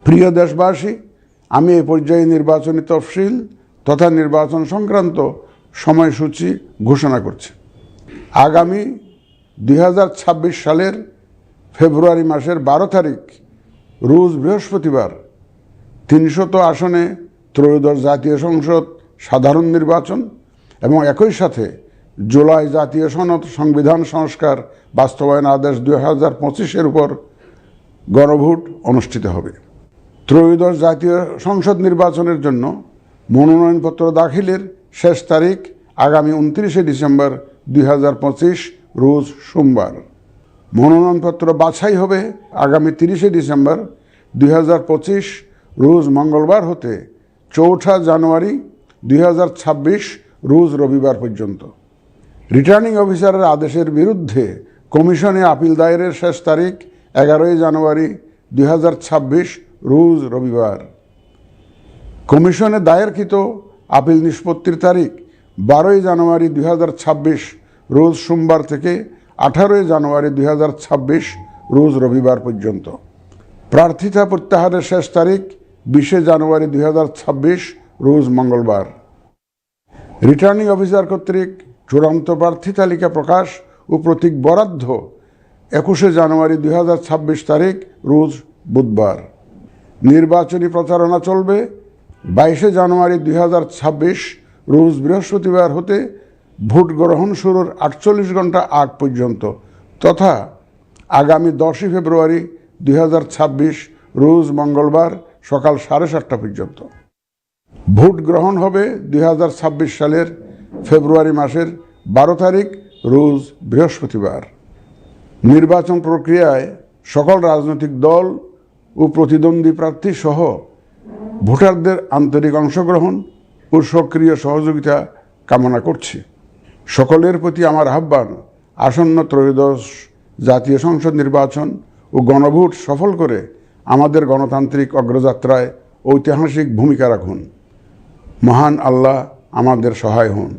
প্রিয় দেশবাসী, আমি এই পর্যায়ে নির্বাচনী তফসিল তথা নির্বাচন সংক্রান্ত সময়সূচি ঘোষণা করছি। আগামী 2026 সালের ফেব্রুয়ারি মাসের 12 তারিখ রোজ বৃহস্পতিবার 300 আসনে ত্রয়োদশ জাতীয় সংসদ সাধারণ নির্বাচন এবং একই সাথে জুলাই জাতীয় সনদ সংবিধান সংস্কার বাস্তবায়ন আদেশ 2025-এর উপর গণভোট অনুষ্ঠিত হবে। ত্রয়োদশ জাতীয় সংসদ নির্বাচনের জন্য মনোনয়নপত্র দাখিলের শেষ তারিখ আগামী 29 ডিসেম্বর 2025 রোজ সোমবার। মনোনয়নপত্র বাছাই হবে আগামী 30 ডিসেম্বর 2025 রোজ মঙ্গলবার হতে 4 জানুয়ারি 2026 রোজ রবিবার পর্যন্ত। রিটার্নিং অফিসারের আদেশের বিরুদ্ধে কমিশনে আপিল দায়েরের শেষ তারিখ 11 জানুয়ারি 2026 রোজ রবিবার। কমিশনে দায়েরকৃত আপিল নিষ্পত্তির তারিখ 12 জানুয়ারি 2026 রোজ সোমবার থেকে 18 জানুয়ারি 2026 রোজ রবিবার পর্যন্ত। প্রার্থিতা প্রত্যাহারের শেষ তারিখ 20 জানুয়ারি 2026 রোজ মঙ্গলবার। রিটার্নিং অফিসার কর্তৃক চূড়ান্ত প্রার্থী তালিকা প্রকাশ ও প্রতীক বরাদ্দ 21 জানুয়ারি 2026 তারিখ রোজ বুধবার। নির্বাচনী প্রচারণা চলবে 22 জানুয়ারি 2026 রোজ বৃহস্পতিবার হতে ভোট গ্রহণ শুরুর 48 ঘন্টা আগ পর্যন্ত তথা আগামী 10 ফেব্রুয়ারি 2026 রোজ মঙ্গলবার সকাল 7:30 পর্যন্ত। ভোট গ্রহণ হবে 2026 সালের ফেব্রুয়ারি মাসের 12 তারিখ রোজ বৃহস্পতিবার। নির্বাচন প্রক্রিয়ায় সকল রাজনৈতিক দল ও প্রতিদ্বন্দ্বী প্রার্থী সহ ভোটারদের আন্তরিক অংশগ্রহণ ও সক্রিয় সহযোগিতা কামনা করছি। সকলের প্রতি আমার আহ্বান, আসন্ন ত্রয়োদশ জাতীয় সংসদ নির্বাচন ও গণভোট সফল করে আমাদের গণতান্ত্রিক অগ্রযাত্রায় ঐতিহাসিক ভূমিকা রাখুন। মহান আল্লাহ আমাদের সহায় হন।